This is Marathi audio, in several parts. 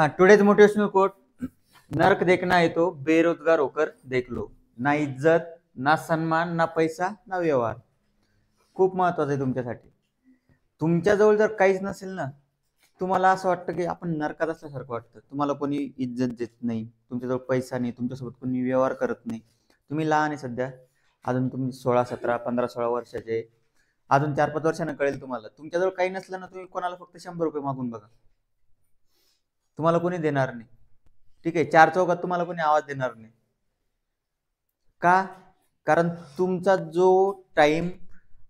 टुडेज मोटिवेशनल कोट, नर्क देखना है तो बेरोजगार होकर देख लो. ना इज्जत, ना सन्मान, ना पैसा, ना व्यवहार. खूप महत्वाचं आहे तुमच्यासाठी. तुमच्याजवळ जर काहीच नसेल ना, तुम्हाला असं वाटतं की आपण नरकात असल्यासारखं वाटतं. तुम्हाला कोणी इज्जत देत नाही, तुमच्याजवळ पैसा नाही, तुमच्यासोबत कोणी व्यवहार करत नाही. तुम्ही लहान आहे सध्या, अजून तुम्ही 16, 17, 15, 16 वर्षाचे. अजून 4-5 वर्षांना कळेल तुम्हाला. तुमच्याजवळ काही नसलं ना, तुम्ही कोणाला फक्त 100 रुपये मागून बघा, तुम्हाला कोणी देणार नाही. ठीक आहे, 4 चौकात तुम्हाला कोणी आवाज देणार नाही. का? कारण तुमचा जो टाइम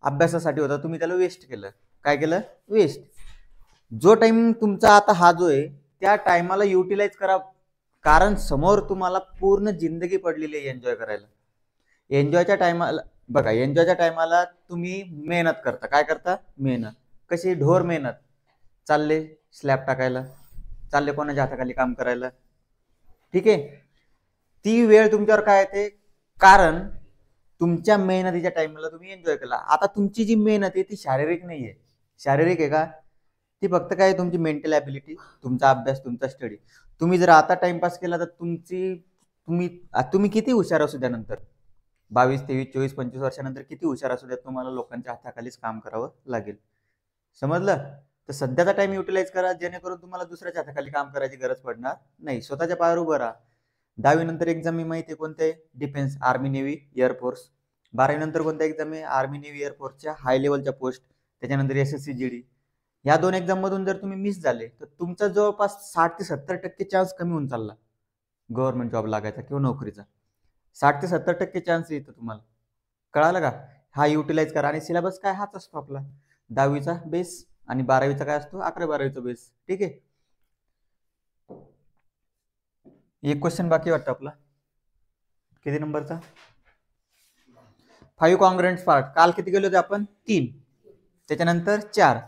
अभ्यासासाठी होता तुम्ही त्याला वेस्ट केलं. काय केलं? वेस्ट. जो टाइम तुमचा आता हा जो आहे त्या टाइमाला युटिलाइज करा, कारण समोर तुम्हाला पूर्ण जिंदगी पडलेली आहे एन्जॉय करायला. एन्जॉयच्या टायमाला बघा, एन्जॉयच्या टायमाला तुम्ही मेहनत करता. काय करता? मेहनत. कशी? ढोर मेहनत. चालले स्लॅब टाकायला, चालले कोणाच्या हाताखाली काम करायला. ठीक आहे, ती वेळ तुमच्यावर काय येते? कारण तुमच्या मेहनतीच्या टाइमला तुम्ही एन्जॉय केला. आता तुमची जी मेहनत आहे ती शारीरिक नाहीये. शारीरिक आहे का? ती फक्त काय, तुमची मेंटल ॲबिलिटी, तुमचा अभ्यास, तुमचा स्टडी. तुम्ही जर आता टाइमपास केला तर तुम्ही किती हुशार असू द्या नंतर, 22, 23, 24, 25 वर्षानंतर किती हुशार असू द्या, तुम्हाला लोकांच्या हाताखालीच काम करावं लागेल. समजलं? तर सध्याचा टाइम युटिलाइज करा, जेणेकरून तुम्हाला दुसऱ्याच्या हाताखाली काम करायची गरज पडणार नाही. स्वतःच्या पायावर उभं राहा. 10वी नंतर एक्झाम मी माहिती आहे कोणते? Defence, army, navy, air force. 12वी नंतर कोणत्या एक्झाम आहे? आर्मी, नेव्ही, एअरफोर्सच्या हाय लेवलच्या पोस्ट. त्याच्यानंतर SSC GD. या 2 एक्झाम मधून जर तुम्ही मिस झाले तर तुमचा जवळपास 60 ते 70% चान्स कमी होऊन चालला गव्हर्नमेंट जॉब लागायचा किंवा नोकरीचा. 60 ते 70% चान्स येतो तुम्हाला. कळालं का? हा युटिलाइज करा. आणि सिलेबस काय? हाच असतो आपला 10वीचा बेस आणि 12वीचा काय असतो? 11-12वीचा बेस. ठीक आहे. एक क्वेश्चन बाकी वाटतं आपला. किती नंबरचा? 5 कॉन्ग्रुएंट पार्ट. काल किती गेलो होते आपण? 3. त्याच्यानंतर 4.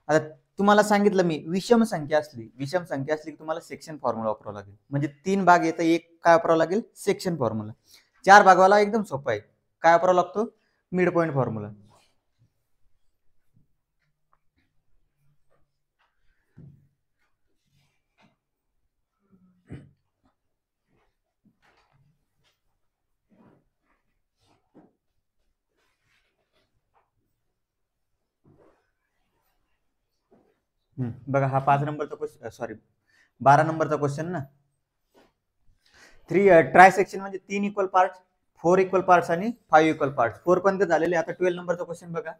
आता तुम्हाला सांगितलं मी, विषम संख्या असली की तुम्हाला सेक्शन फॉर्म्युला वापरावा लागेल. म्हणजे 3 भाग येतं, एक काय वापरावा लागेल? Section formula. 4 भागवाला एकदम सोपा आहे. काय वापरावा लागतो? Mid point formula. बघा, हा 5 नंबरचा क्वेश्चन, सॉरी 12 नंबरचा क्वेश्चन ना. 3 ट्रायसेक्शन म्हणजे 3 इक्वल पार्ट, 4 इक्वल पार्ट्स आणि 5 इक्वल पार्ट्स. 4 पर्यंत झालेले. आता 12 नंबरचा क्वेश्चन बघा.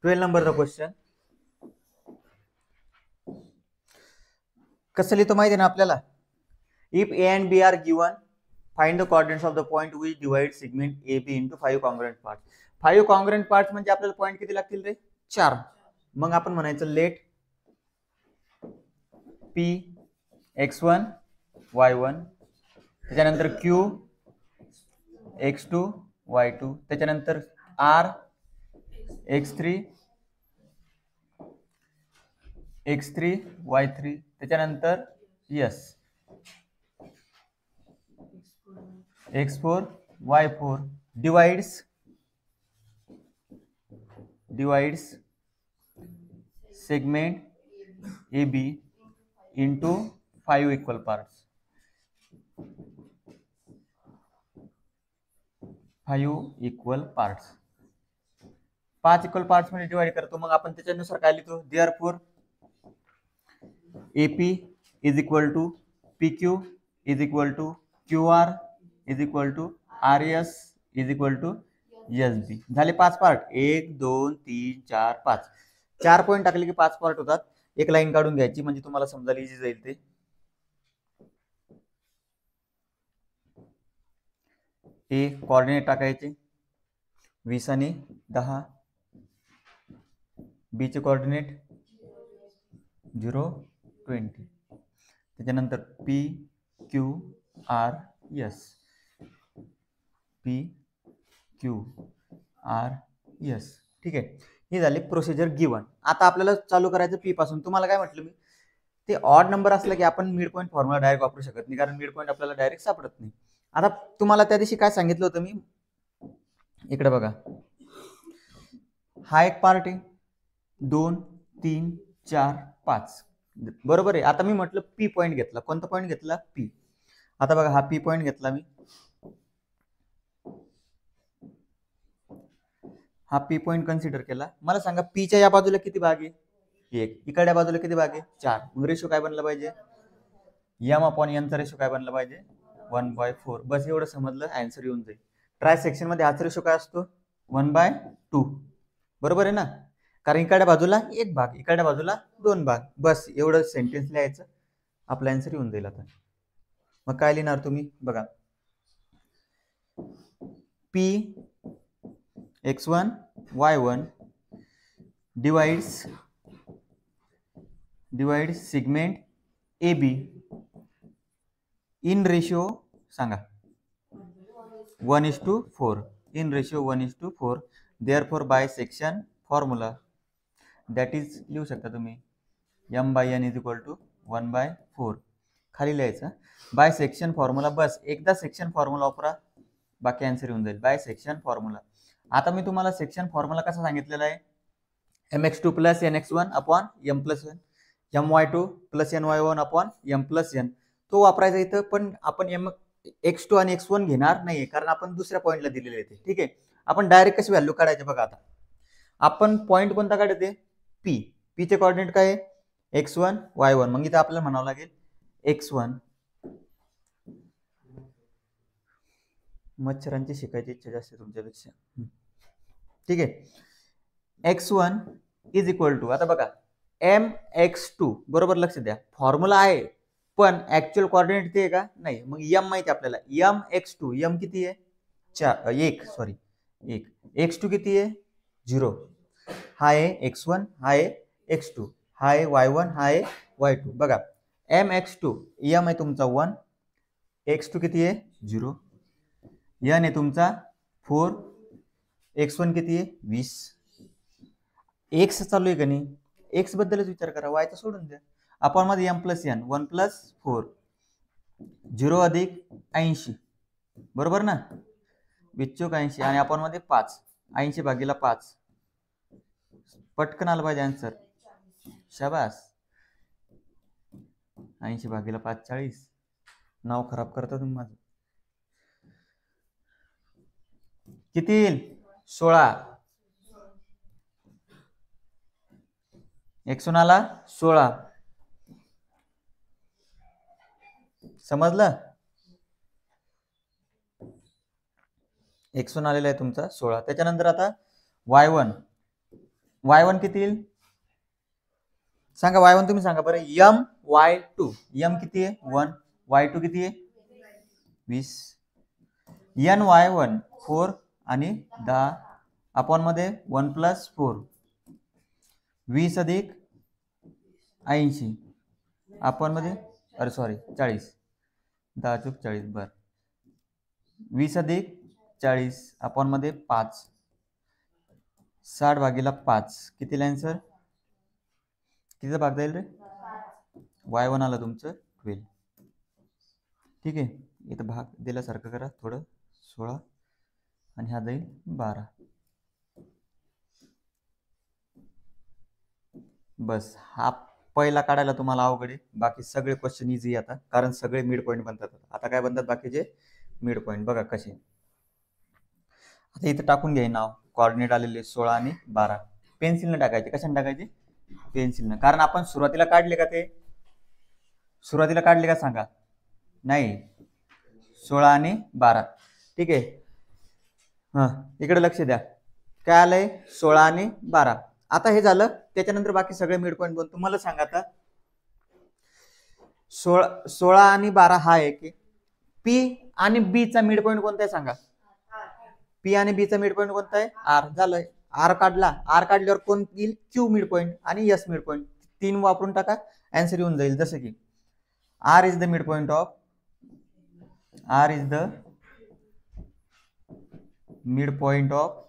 नंबरचा क्वेश्चन कसं लिहितो माहिती आहे ना आपल्याला? If A and B are given, find the coordinates of the point which divides segment AB into 5 congruent parts. 5 congruent parts म्हणजे आपल्याला पॉइंट किती लागतील रे? 4. मग आपण म्हणायचं लेट P x1 y1, त्याच्यानंतर Q x2 y2, त्याच्यानंतर R x3 y3, त्याच्यानंतर S x4 y4 divides segment AB into 5 equal parts. 5 equal parts. 5 equal parts मध्ये डिवाइड करतो. मग आपण त्याच्यानुसार काय लिहितो? Therefore AP is equal to PQ is equal to QR is equal to RS is equal to SB. झाले 5 पार्ट. 1 2 3 4 5. 4 पॉईंट टाकले की 5 पार्ट होतात. एक लाईन काढून घ्यायची म्हणजे तुम्हाला समजायला इझी जाईल ते. A कोऑर्डिनेट टाकायचे 20 आणि 10. B चे कोऑर्डिनेट 0 20. त्याच्यानंतर P Q R S, P Q R S. ठीक आहे, ही झाली प्रोसिजर गिवन. आता आपल्याला चालू करायचं P पासून. तुम्हाला काय म्हटलं मी? ते ऑड नंबर असला की आपण मिड पॉईंट फॉर्म्युला डायरेक्ट वापरू शकत नाही, कारण मिड पॉईंट आपल्याला डायरेक्ट सापडत नाही. आता तुम्हाला त्या दिवशी काय सांगितलं होतं मी, इकडे बघा, हा एक पार्ट आहे, 2 3 4 5, बरोबर आहे. आता मी म्हटलं पी पॉईंट घेतला, कोणता पॉईंट घेतला, पी. आता बघा हा पी पॉईंट घेतला मी, हा पी पॉईंट कन्सिडर केला. मला सांगा पीच्या या बाजूला किती भाग आहे, 1, इकडच्या बाजूला किती भाग आहे, 4. मग रेशो काय बनला पाहिजे, एम अपॉन एनचा रेशो काय बनला पाहिजे, 1/4. बस एवढं समजलं, आन्सर येऊन जाईल. ट्राय सेक्शन मध्ये हाच रेशो काय असतो, 1/2. बरोबर आहे ना, कारण इकडच्या बाजूला 1 भाग, इकडच्या बाजूला 2 भाग. बस एवढं सेंटेन्स लिहायचं, आपला आन्सर येऊन जाईल. आता मग काय लिहिणार तुम्ही, बघा, P x1 y1 divides segment AB in ratio, सांगा, 1:4, in ratio 1:4. therefore bisection formula, that is लिहू शकता तुम्ही, m/n = 1/4. खाली लिहायचं बायसेक्शन फॉर्म्युला. बस एकदा सेक्शन फॉर्म्युला वापरा, बाकी आन्सर येऊन जाईल. Bisection formula. आता मी तुम्हाला सेक्शन फॉर्म्युला कसा सांगितलेला आहे, mx2 + nx1 upon m + 1, my2 + ny1 upon m + n. तो वापरायचा इथं, पण आपण x2 आणि x1 घेणार नाही, कारण आपण दुसऱ्या पॉईंटला दिलेले आहे. ठीक आहे, आपण डायरेक्ट कशी व्हॅल्यू काढायचे बघा. आता आपण पॉईंट कोणता काढते, p. p चे कोऑर्डिनेट काय आहे, x1 y1. मग इथं आपल्याला म्हणावं लागेल x1, मच्छरांची शिकायची इच्छा जास्त तुमच्यापेक्षा. ठीक आहे, x1 = आता बघा mx2, बरोबर लक्ष द्या, फॉर्म्युला आहे पण ऍक्च्युअल कोऑर्डिनेट ते आहे का, नाही. मग m माहिती आपल्याला, mx2, m किती आहे, 1 x2 किती आहे, 0. हा आहे x1, हा आहे x2, हा आहे y1, हा आहे y2. बघा mx2, m आहे तुमचा 1, x2 किती आहे, 0, n आहे तुमचा 4, x1 किती आहे, 20. x चालू आहे का नाही, x बद्दलच विचार करा, y चा सोडून द्या. आपण मध्ये m + n, 1 + 4, 0 अधिक 80, बरोबर ना, 80, आणि आपण मध्ये 5, 80/5. पटकन आलं पाहिजे आन्सर, शाबास. 80/5 40. नाव खराब करता तुम्ही माझं. किती येईल, 16. x1 आला 16, समजलं. x1 आलेला आहे तुमचा 16. त्याच्यानंतर आता y1 किती येईल सांगा, y1 तुम्ही सांगा बरं. my2, m किती आहे, 1, y2 किती आहे, 20, ny1 4 आणि 10 अपॉन मध्ये 1 + 4, 20 अधिक 80 अपॉन मध्ये, अरे सॉरी 40, 10 चूक 40, बर, 20 अधिक 40 अपॉन मध्ये 5, 60/5. किती आन्सर, कितीचा भाग जाईल रे, y1 आलं तुमचं 12. ठीक आहे, इथं भाग दिल्यासारखं करा थोडं, 16 आणि हा जाईल 12. बस हा पहिला काढायला तुम्हाला अवघड आहे, बाकी सगळे क्वेश्चन इझी आता, कारण सगळे मिड पॉईंट बनतात. आता काय बनतात बाकीचे मिड पॉईंट, बघा कसे. आता इथं टाकून घ्याय नाव, कोऑर्डिनेट आलेले 16 आणि 12. पेन्सिलने टाकायचे, कशाने टाकायचे, पेन्सिलने, कारण आपण सुरुवातीला काढले का, ते सुरुवातीला काढले का सांगा, नाही, 16 आणि 12. ठीक आहे, हा इकडे लक्ष द्या, काय आलंय, 16 आणि 12. आता हे झालं, त्याच्यानंतर बाकी सगळे मिड पॉईंट बनतो. मला सांगा आता 16 आणि 12 हा आहे की पी आणि बी चा मिड पॉईंट कोणता आहे सांगा, पी आणि बी चा मिड पॉईंट कोणता आहे, आर. झालंय, आर काढला, आर काढल्यावर कोण येईल, क्यू मिड पॉईंट आणि एस मिड पॉईंट. 3 वापरून टाका, आन्सर येऊन जाईल. जसं की R is the mid point of, R is the mid point of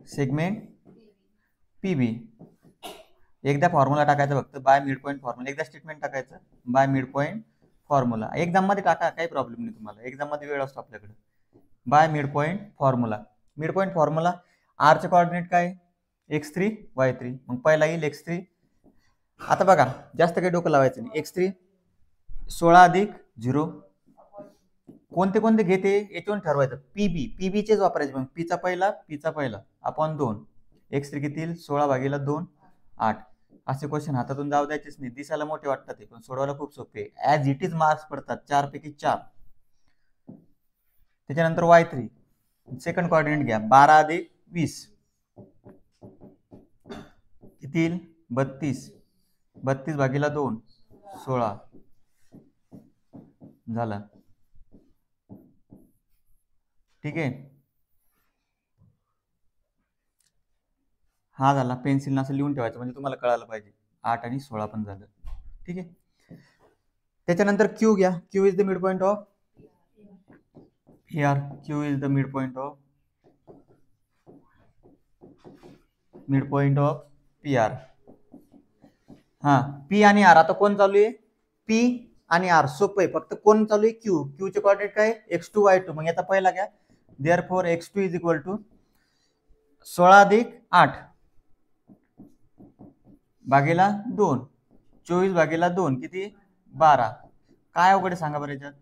segment PB. एकदा फॉर्म्युला टाकायचा फक्त, बाय मिड पॉईंट फॉर्म्युला, एकदा स्टेटमेंट टाकायचं, by mid point formula exam मध्ये टाका, काही प्रॉब्लेम नाही तुम्हाला, एक्झाम मध्ये वेळ असतो आपल्याकडे. By mid point formula. Mid point formula, R चे कोऑर्डिनेट काय, x3 y3. मग पहिला येईल x3. आता बघा जास्त काही डोकं लावायचं नाही. x3 16 अधिक 0. कोणते कोणते घेते याच्यावरून ठरवायचं. पीबी चेच वापरायचे. मग पीचा पहिला अपॉन 2. x3 किती येईल, 16/2 8. असे क्वेश्चन हातातून जाऊ द्यायचेच नाही. दिसायला मोठे वाटतात ते, पण सोडवायला खूप सोपे. ऍज इट इज मार्क्स पडतात 4 पैकी 4. त्याच्यानंतर y3 सेकंड कोऑर्डिनेट घ्या, 12 अधिक 20 किती येईल, 32. 32/2 16 झाला. ठीक आहे, हा झाला. पेन्सिल असं लिहून ठेवायचं म्हणजे तुम्हाला कळायला पाहिजे. 8 आणि 16 पण झालं. ठीक आहे. त्याच्यानंतर क्यू घ्या. Q is the mid point of here. Q is the mid point of P R. हा, पी आणि आर. आता कोण चालू आहे, पी आणि आर. सोपं आहे, फक्त कोण चालू आहे, क्यू. क्यू चे कोऑर्डिनेट काय, x2 y2. मग याचा पहिला घ्या. Therefore x2 is equal to 16 अधिक 8 भागेला 2. 24/2 किती, 12. काय अवघड आहे सांगा बरं याच्यात.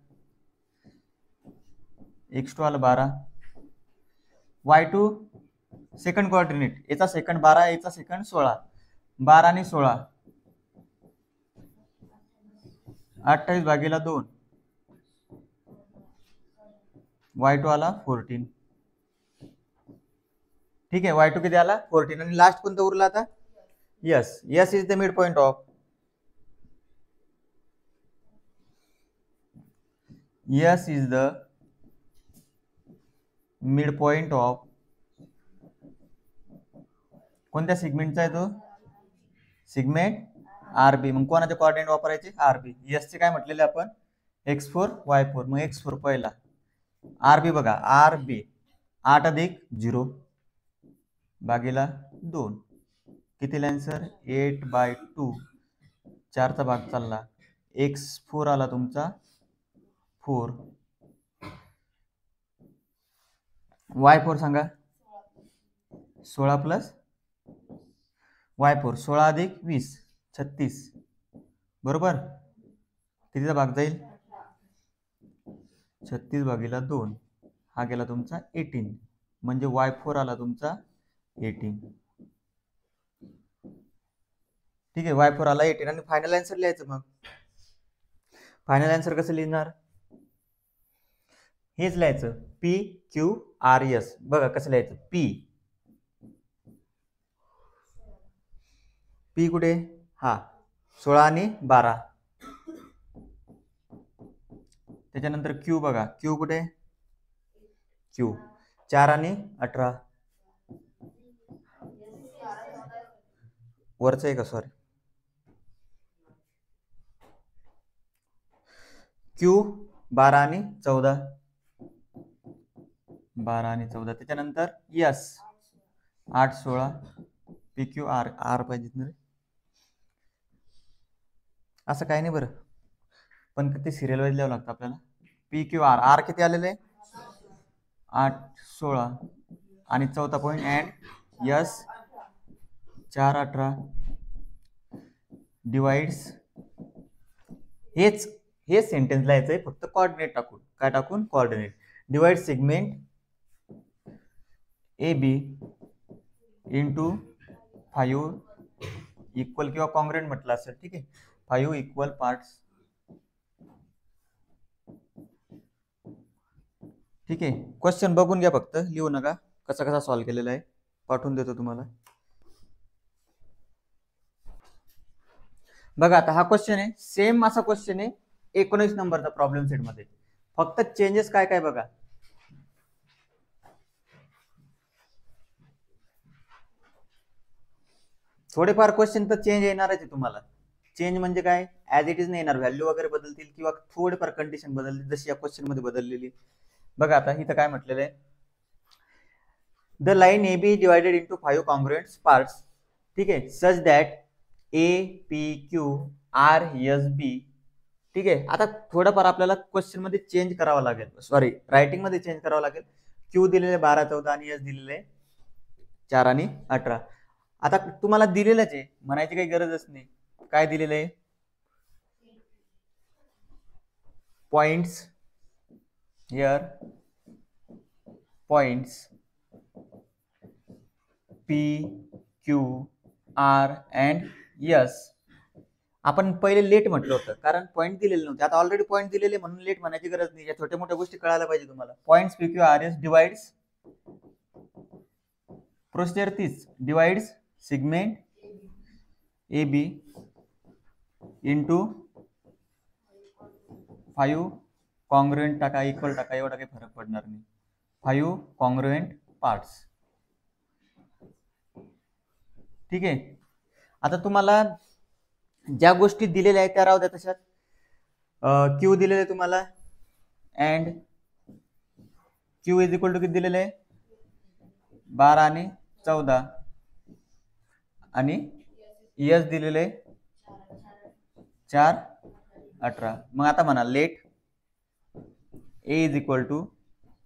x2 आला 12. y2 सेकंड कोऑर्डिनेट, याचा सेकंड 12, याचा सेकंड 16. 12 आणि 16 28/2. y2 आला 14. ठीक आहे, y2 किती आला, 14. आणि लास्ट कोणतं उरला आता, yes. Yes is the mid point of कोणत्या सिगमेंटचा आहे तो, सिगमेंट आरबी. मग कोणाचे कोऑर्डिनेट वापरायचे, आरबी. यस चे काय म्हटलेले आपण, x4 y4. मग x4 पहिला, आरबी बघा, आरबी 8 अधिक 0 भागेला 2 किती आन्सर, 8/2. 4चा भाग चालला, x4 आला तुमचा 4. y4 सांगा, 16 प्लस y4, 16 अधिक 20 36. बरोबर, कितीचा भाग जाईल, 36/2. हा गेला तुमचा 18. म्हणजे y4 आला तुमचा 18. ठीक आहे, y4 आला 18. आणि फायनल आन्सर लिहायचं. मग फायनल आन्सर कसं लिहिणार, हेच लिहायचं, पी क्यू आर एस. बघा कसं लिहायचं, पी कुठे, हा 16 आणि 12. त्याच्यानंतर क्यू बघा, क्यू कुठे, क्यू 4 आणि 18. वरचं आहे का, सॉरी, क्यू 12 आणि 14. 12 आणि 14. त्याच्यानंतर S 8 16. P Q R. R पाहिजे ना रे, असं काही नाही बरं, पण ते सिरियल वाईज लिहावं लागतं आपल्याला. P Q R. आर किती आलेले, 8 16. आणि चौथा पॉईंट अँड यस 4 18 डिवाइड्स. हे सेंटेन्स लिहायचंय फक्त कोऑर्डिनेट टाकून. काय टाकून, coordinate. Divide segment A B into 5 equal किंवा कॉन्ग्रुएंट म्हटलं असेल. ठीक आहे, 5 इक्वल पार्ट्स. ठीक आहे, क्वेश्चन बघून घ्या, फक्त लिहू नका. कसा सॉल्व्ह केलेला आहे पाठवून देतो तुम्हाला. बघा आता हा क्वेश्चन आहे, सेम असा क्वेश्चन आहे 19 नंबरचा प्रॉब्लेम सेट मध्ये. फक्त चेंजेस काय काय बघा. थोडेफार क्वेश्चन तर चेंज येणारच आहे तुम्हाला. चेंज म्हणजे काय, ऍज इट इज नाही येणार, व्हॅल्यू वगैरे बदलतील किंवा थोडेफार कंडिशन बदलतील, जशी या क्वेश्चन मध्ये बदललेली. बघा आता इथं काय म्हटलेलं आहे, the line A B divided into 5 congruent parts. ठीक आहे, such that A P Q R S B ठीक आहे. आता थोडंफार आपल्याला क्वेश्चन मध्ये चेंज करावं लागेल, सॉरी रायटिंग मध्ये चेंज करावं लागेल. क्यू दिलेले 12 14 आणि एस दिलेले 4 आणि 18. आता तुम्हाला दिलेलंच आहे, म्हणायची काही गरजच नाही. काय दिलेलं आहे? Points here, points P Q R and S. आपण पहिले लेट म्हटलं होतं कारण पॉईंट दिलेले नव्हते. आता ऑलरेडी पॉईंट दिलेले म्हणून लेट म्हणायची गरज नाही. या छोट्या मोठ्या गोष्टी कळायला पाहिजे तुम्हाला. Points P Q R S divides, procedure तीच, divides segment A B into 5 congruent टाका, इक्वल टाका, एवढा काही फरक पडणार नाही. 5 कॉन्ग्रुएंट पार्ट्स. ठीक आहे. आता तुम्हाला ज्या गोष्टी दिलेल्या आहेत त्या राहू द्या तशाच. क्यू दिलेले आहे तुम्हाला and Q is equal to किती दिलेले आहे? 12 आणि 14 आणि एस दिलेले आहे 4 18. मग आता म्हणा let A is equal to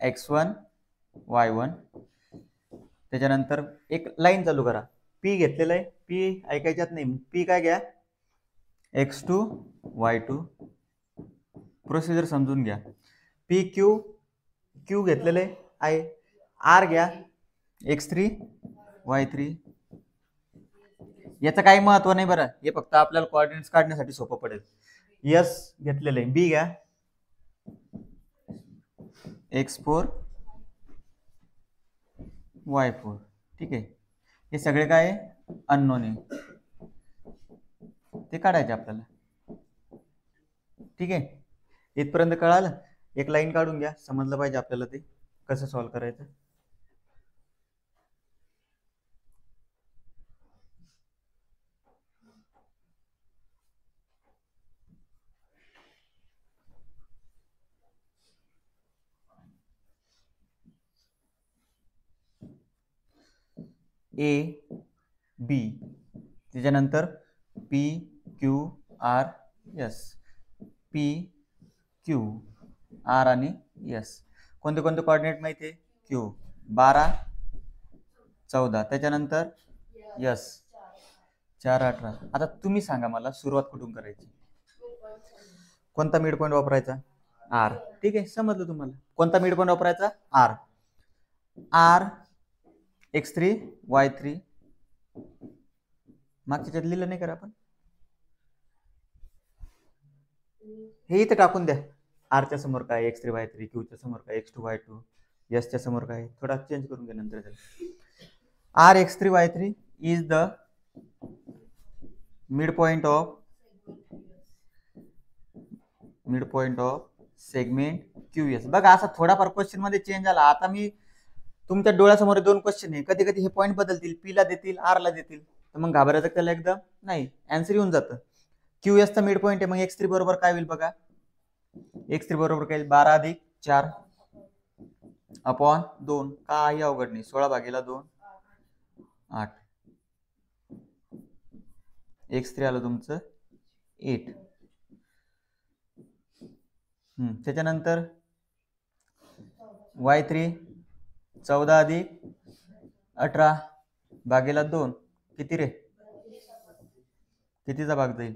x1 y1. त्याच्यानंतर एक लाईन चालू करा. पी घेतलेलं आहे, पी ऐकायच्यात नाही. पी काय घ्या? x2 y2. प्रोसिजर समजून घ्या. पी क्यू, क्यू घेतलेले आहे. आर घ्या x3 y3. याचं काही महत्व नाही बरं, हे फक्त आपल्याला कोऑर्डिनेट्स काढण्यासाठी सोपं पडेल. यस घेतलेलं आहे. बी घ्या x4 y4. ठीक आहे. हे सगळे काय अननोन आहे, ते काढायचे आपल्याला. ठीक आहे. इथपर्यंत कळालं? एक लाईन काढून घ्या, समजलं पाहिजे आपल्याला ते कसं सॉल्व्ह करायचं. ए बी, त्याच्यानंतर P Q R S. P Q R आणि एस. कोणते कोणते कोऑर्डिनेट माहिती आहे? क्यू 12 14, त्याच्यानंतर एस 4 18. आता तुम्ही सांगा मला सुरुवात कुठून करायची? कोणता मिड पॉईंट वापरायचा? आर. ठीक आहे, समजलं तुम्हाला. कोणता मिड पॉईंट वापरायचा? आर. R x3 y3. मागच्या लिहिलं नाही करा आपण, हे इथे टाकून द्या. आर च्या समोर काय x3 y3, क्यू च्या समोर काय x2 y2, एस च्या समोर काय, थोडा चेंज करून घ्या नंतर. R x3 y3 is the mid point of segment QS. बघा असा थोडाफार क्वेश्चन मध्ये चेंज झाला. आता मी तुमच्या डोळ्यासमोर 2 क्वेश्चन आहे, कधी कधी हे पॉईंट बदलतील, पी ला देतील, आर ला देतील, तर मग घाबरायचं त्याला एकदम नाही, आन्सर येऊन जातं. QS चा मिड पॉइंट आहे, मग x3 बरोबर काय होईल बघा. x3 बरोबर काय? 12 अधिक 4 अपॉन 2. काही अवघड नाही. 16 भागीला 2 8. x3 आलं तुमचं 8. त्याच्यानंतर y3 14 अधिक 18 भागीला 2 किती रे? कितीचा भाग जाईल?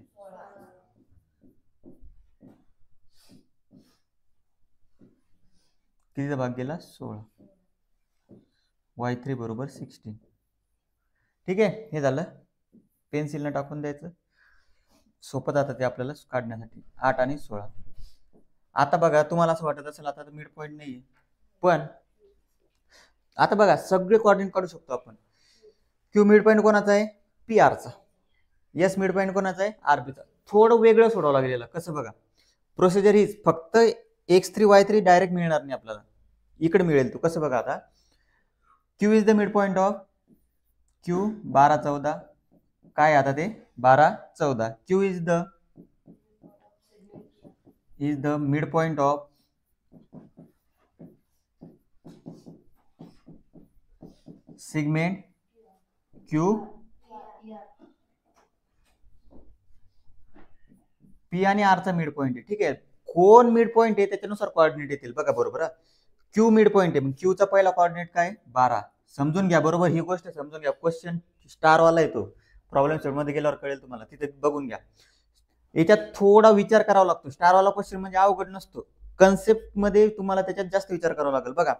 कितीचा भाग गेला? 16. y3 बरोबर 16. ठीक आहे, हे झालं. पेन्सिलने टाकून द्यायचं, सोपं जातं ते आपल्याला काढण्यासाठी. 8 आणि 16. आता बघा तुम्हाला असं वाटत असेल आता मिड पॉईंट नाहीये, पण आता बघा सगळे कोऑर्डिनेट काढू शकतो आपण. क्यू मिड पॉईंट कोणाचा आहे? पी आरचा. एस मिड पॉईंट कोणाचा आहे? आरबीचा. थोडं वेगळं सोडावं लागलेलं. कसं बघा, प्रोसिजर हीच, फक्त x3 y3 डायरेक्ट मिळणार नाही आपल्याला, इकडे मिळेल. तो कसं बघा आता, Q is the mid point of Q 12 14. काय आता ते 12 14. Q is the mid point of segment Q P आणि आर चा मिड पॉईंट आहे. ठीक आहे, कोण मिड पॉईंट आहे त्याच्यानुसार कॉर्डिनेट येतील बघा. बरोबर, क्यू मिड पॉईंट आहे, मग क्यूचा पहिला कॉर्डिनेट काय 12. समजून घ्या बरोबर, ही गोष्ट समजून घ्या. क्वेश्चन स्टारवाला येतो, प्रॉब्लेम सॉल्व मध्ये गेल्यावर कळेल तुम्हाला, तिथे बघून घ्या. याच्यात थोडा विचार करावा लागतो. स्टारवाला क्वेश्चन म्हणजे अवघड नसतो, कन्सेप्ट मध्ये तुम्हाला त्याच्यात जास्त विचार करावा लागेल. बघा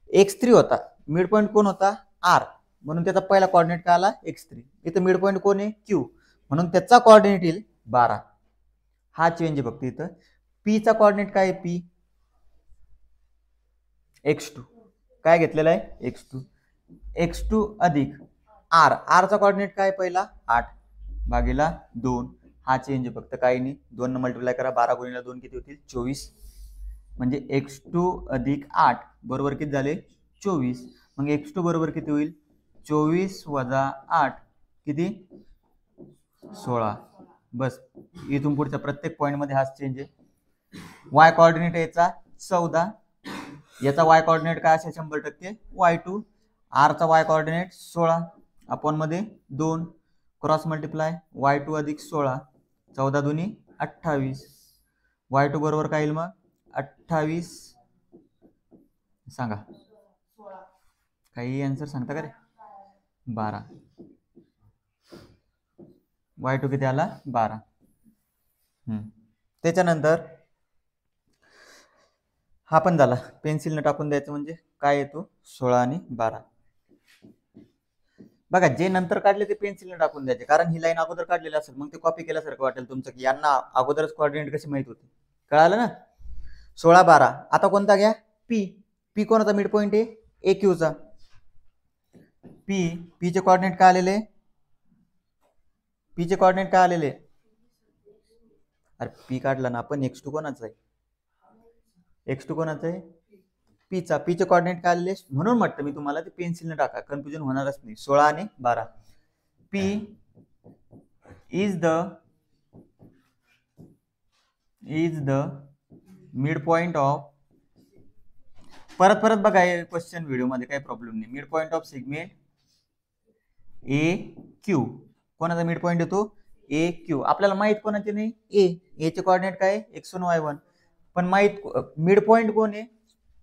x3 होता, मिड पॉईंट कोण होता r, म्हणून त्याचा पहिला कॉर्डिनेट काय आला x3. इथं मिड पॉईंट कोण आहे q, म्हणून त्याचा कॉर्डिनेट येईल 12. हा चेंज आहे फक्त. इथं p चा कॉर्डिनेट काय आहे, p x2 काय घेतलेला आहे x2 अधिक r चा कॉर्डिनेट काय पहिला 8 भागीला 2. हा चेंज आहे फक्त, काही नाही. 2 न मल्टिप्लाय करा, 12 गुणिले 2 किती होतील 24. म्हणजे x2 अधिक 8 बरोबर किती झाले 24. मग x2 बरोबर किती होईल 24 वजा 8 किती 16. बस, इथून पुढच्या प्रत्येक पॉइंट मध्ये हाच चेंज आहे. y कॉर्डिनेट याचा 14, याचा y कॉर्डिनेट काय असेल 100% y2. r चा y कॉर्डिनेट 16 अपॉन मध्ये 2 क्रॉस मल्टिप्लाय y2 अधिक 16, 14 दुनी 28. y2 बरोबर काय येईल मग 28. सांगा, काही आन्सर सांगता का रे. 12. y2 किती आला 12. त्याच्यानंतर हा पण झाला, पेन्सिलने टाकून द्यायचं म्हणजे काय येतो 16 आणि 12. बघा, जे नंतर काढले ते पेन्सिलने टाकून द्यायचे, कारण ही लाईन अगोदर काढलेली असेल, मग ते कॉपी केल्यासारखं वाटेल तुमचं, की यांना अगोदरच कॉर्डिनेट कशी माहित होते. कळालं ना. 16 12. आता कोणता घ्या पी कोणाचा मिड पॉइंट आहे ए क्यूचा. पी चे कॉर्डिनेट काय आलेले, पी चे कॉर्डिनेट काय आलेले. अरे पी काढला ना आपण, x2 कोणाचा आहे, x2 कोणाचा आहे पीचा. पीचे कॉर्डिनेट काय आलेले, म्हणून म्हटलं मी तुम्हाला ते पेन्सिलने टाका, कन्फ्युजन होणारच नाही. 16 आणि 12. P is the mid point of, परत बघा क्वेश्चन व्हिडिओ मध्ये, काही प्रॉब्लेम नाही. Mid point of segment A Q. कोणाचा मिड पॉइंट येतो ए क्यू. आपल्याला माहित कोणाचे नाही ए चे कॉर्डिनेट काय x1 y1, पण माहित मिड पॉइंट कोण आहे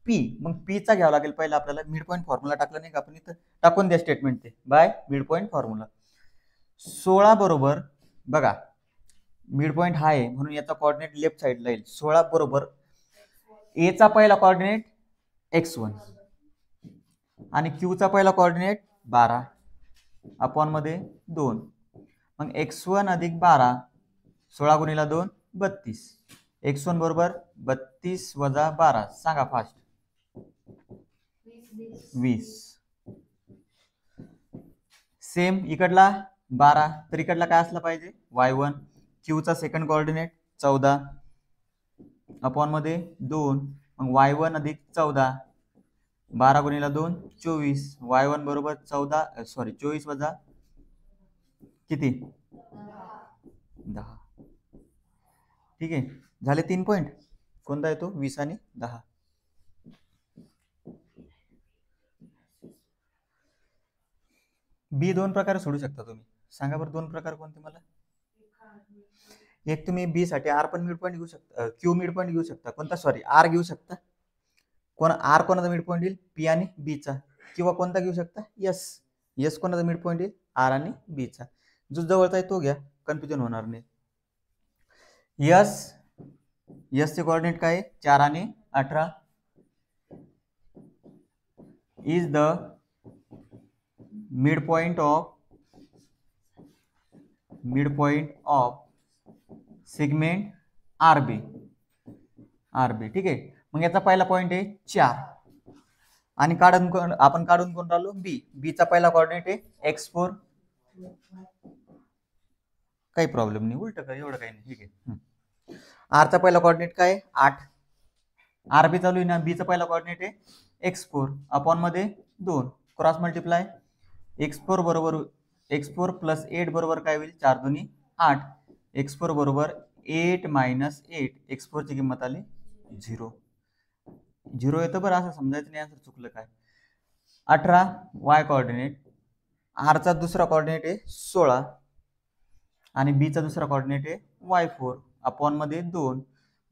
पी. मग पी चा घ्यावा लागेल पहिला आपल्याला. मिड पॉइंट फॉर्म्युला टाकला नाही का आपण, इथं टाकून द्या स्टेटमेंट ते बाय मिड पॉइंट फॉर्म्युला. 16 बरोबर बघा, मिड पॉइंट हा आहे म्हणून याचा कॉर्डिनेट लेफ्ट साइडला येईल. 16 बरोबर ए चा पहिला कॉर्डिनेट x1 आणि क्यू चा पहिला कॉर्डिनेट 12 अपॉन मध्ये 2. मग x1 अधिक 12, 16 गुणिला 2 32. x1 बरोबर 32 वजा 12, सांगा फास्ट. 20. सेम इकडला 12, तर इकडला काय असला पाहिजे y1. क्यू चा सेकंड कॉर्डिनेट 14 अपॉन मध्ये 2. मग y1 अधिक 14, 12 गुणिला 2 24. y1 बरोबर 24 वजा किती 10. ठीक आहे, झाले 3 पॉइंट. कोणता येतो 20 आणि 10. बी 2 प्रकारे सोडू शकता तुम्ही. सांगा बरं 2 प्रकार कोणते मला. एक तुम्ही बी साठी आर पण मिड पॉइंट घेऊ शकता, क्यू मिड पॉइंट घेऊ शकता. कोणता सॉरी आर घेऊ शकता. आर कोणाचा मिड पॉइंट येईल पी आणि बी चा. किंवा कोणता घेऊ शकता एस कोणाचा मिड पॉइंट येईल आर आणि बी चा. जो जवळचा आहे तो घ्या, कन्फ्युजन होणार नाही. एस चे कोऑर्डिनेट काय 4 आणि 18 is the mid point of segment RB. ठीक आहे, मग याचा पहिला पॉइंट आहे 4 आणि आपण काढून कोण राहिलो बी चा पहिला कोऑर्डिनेट आहे x4. काही प्रॉब्लेम नाही, उलट कर, एवढं काही नाही. ठीक आहे, आर चा पहिला कोऑर्डिनेट काय 8. आरबी चालू आहे ना, बी चा पहिला कोऑर्डिनेट आहे x4 अपॉन मध्ये 2 क्रॉस मल्टिप्लाय. x4 बरोबर x4 प्लस 8 बरोबर काय होईल 4 दुनी 8. x4 बरोबर 8 मायनस 8. x4 ची किंमत आली 0 येतं बरं, असं समजायचं नाही आन्सर चुकलं काय. 18 y कोऑर्डिनेट, आर चा दुसरा कोऑर्डिनेट आहे 16 आणि बी चा दुसरा कोऑर्डिनेट आहे y4 अपॉन मध्ये 2,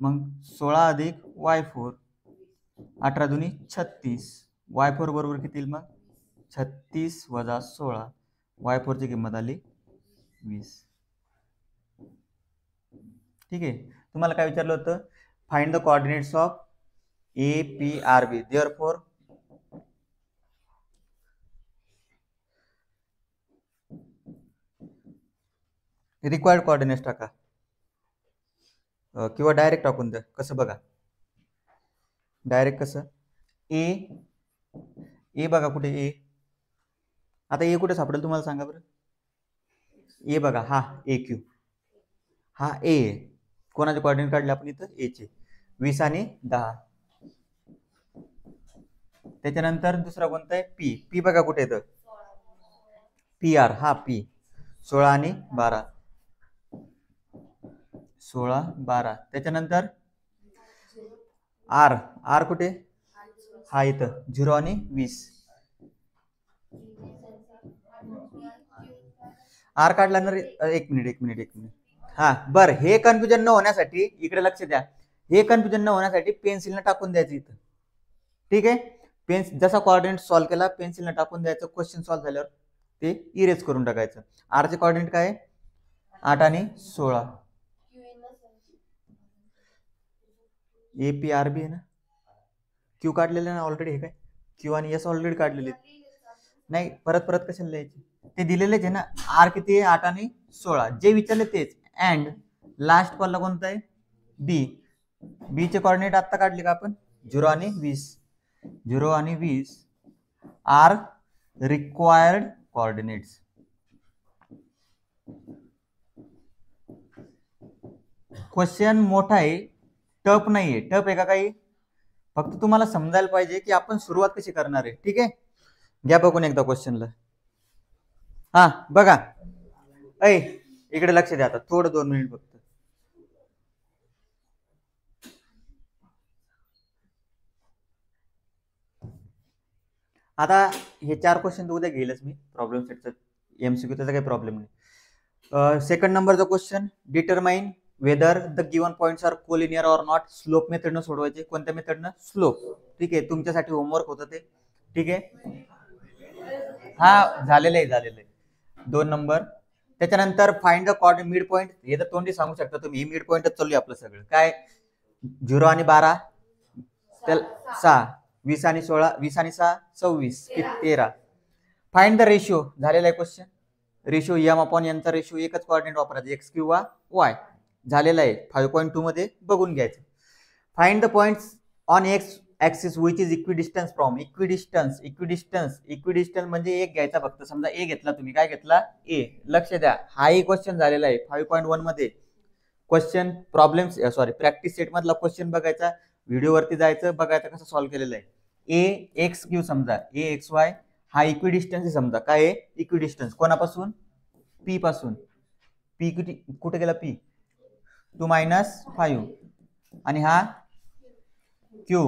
मग 16 अधिक y4, 18 दुनी 36, y4 बरोबर किती येईल मग 36 वजा 16, y4 ची किंमत आली 20. ठीक आहे. तुम्हाला काय विचारलं होतं, find the coordinates of APRB. Therefore required coordinates टाका किंवा डायरेक्ट टाकून द्या. कसं बघा, डायरेक्ट कसं, ए बघा कुठे ए, आता ए कुठे सापडेल तुम्हाला सांगा बरं. ए बघा, हा AQ, हा ए, कोणाचे कोऑर्डिनेट काढले आपण इथं ए चे, 20 आणि 10. त्याच्यानंतर दुसरा कोणता आहे पी बघा कुठे येतं, PR, हा पी 16 आणि 12, 16 12. त्याच्यानंतर आर कुठे, हा इथं 0 आणि 20. आर काढला ना रे, एक मिनिट. हा बर, हे कन्फ्युजन न होण्यासाठी इकडे लक्ष द्या, हे कन्फ्युजन न होण्यासाठी पेन्सिलने टाकून द्यायचं इथं. ठीक आहे, जसा कोऑर्डिनेट सॉल्व्ह केला पेन्सिलने टाकून द्यायचं, क्वेश्चन सॉल्व्ह झाल्यावर ते इरेज करून टाकायचं. आर चे कोऑर्डिनेट काय आहे 8 आणि 16. APRB आहे ना, क्यू काढलेलं ना ऑलरेडी, हे काय क्यू आणि एस ऑलरेडी काढलेले नाही, परत कशाला लिहायचे, ते दिलेलेच आहे ना. आर किती आहे 8 आणि 16, जे विचारले तेच. अँड लास्ट कॉलला कोणता आहे बी चे कोऑर्डिनेट आता काढले का आपण, 0 आणि 20, 0 आणि 20 आर रिक्वायर्ड कोऑर्डिनेट्स. क्वेश्चन मोठा आहे, टफ नाहीये. टफ आहे का काही, फक्त तुम्हाला समजायला पाहिजे की आपण सुरुवात कशी करणार आहे. ठीक आहे, घ्या बघून एकदा क्वेश्चनला. हा बघा, इकडे लक्ष द्या आता थोडं, 2 मिनिट फक्त. आता हे 4 क्वेश्चन उद्या घेईलच मी, प्रॉब्लेम सेटचं MCQ, त्याचा काही प्रॉब्लेम नाही. सेकंड नंबरचा question, determine whether the given points are collinear or not. Slope मेथडनं सोडवायचे. कोणत्या मेथडनं, स्लोप. ठीक आहे, तुमच्यासाठी होमवर्क होतं ते. ठीक आहे, हा झालेलं आहे 2 नंबर. त्याच्यानंतर find the coordinate mid point. हे तर तोंडी सांगू शकता तुम्ही, मिड पॉइंटच चालू आहे आपलं सगळं. काय 0 आणि 12, 6, 20 आणि 16, 20 आणि 6 26, 13. Find the ratio. झालेला आहे क्वेश्चन. रेशिओ M अपॉन Nचा रेशिओ, एकच कोऑर्डिनेट वापरायचा, एक्स किंवा वाय. झालेला आहे 5.2 मध्ये बघून घ्यायचं. Find the points on X axis which is equidistance from. Equidistance म्हणजे एक घ्यायचा फक्त. समजा ए घेतला तुम्ही, काय घेतला ए. लक्ष द्या, हाही क्वेश्चन झालेला आहे 5.1 मध्ये. क्वेश्चन प्रॉब्लेम प्रॅक्टिस सेट मधला क्वेश्चन बघायचा, व्हिडिओ वरती जायचं, बघायचं कसं सॉल्व्ह केलेलं आहे. ए एक्स क्यू, समजा ए एक्स वाय हा इक्विडिस्टन्स समजा. काय आहे इक्विडिस्टन्स, कोणापासून, पी पासून. पी कुठे गेला, पी 2 - 5, आणि हा क्यू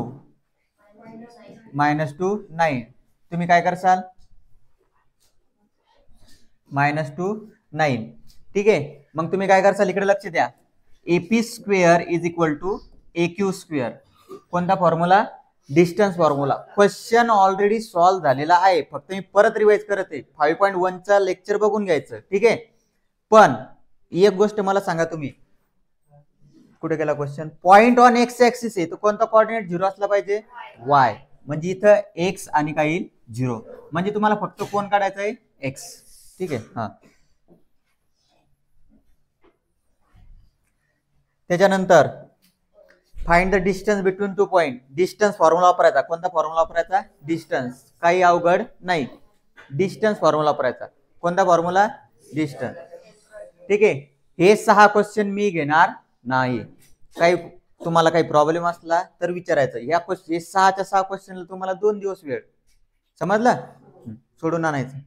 -2 9. तुम्ही काय करसाल, -2 9. ठीक आहे, मग तुम्ही काय करसाल, इकडे लक्ष द्या. AP square is equal to AQ square. कोणता formula, distance formula. Question already solve झालेला आहे, फक्त मी परत रिवाइज करत आहे. 5.1 चा लेक्चर बघून घ्यायचं. ठीक आहे, पण एक गोष्ट मला सांगा, तुम्ही कुठे गेला question, point on X axis आहे, तर कोणता कोऑर्डिनेट 0 असला पाहिजे, वाय. म्हणजे इथं एक्स आणि काही 0, म्हणजे तुम्हाला फक्त कोण काढायचा आहे, एक्स. ठीक आहे, हा. त्याच्यानंतर find the distance between 2 point. Distance formula वापरायचा. कोणता फॉर्म्युला वापरायचा, डिस्टन्स. काही अवघड नाही, डिस्टन्स फॉर्म्युला वापरायचा. कोणता फॉर्म्युला, डिस्टन्स. ठीक आहे, हे 6 क्वेश्चन मी घेणार नाही. काही तुम्हाला काही प्रॉब्लेम असला तर विचारायचं. या क्वेश्चन, हे 6च्या 6 क्वेश्चनला तुम्हाला 2 दिवस वेळ. समजलं, सोडून आणायचं.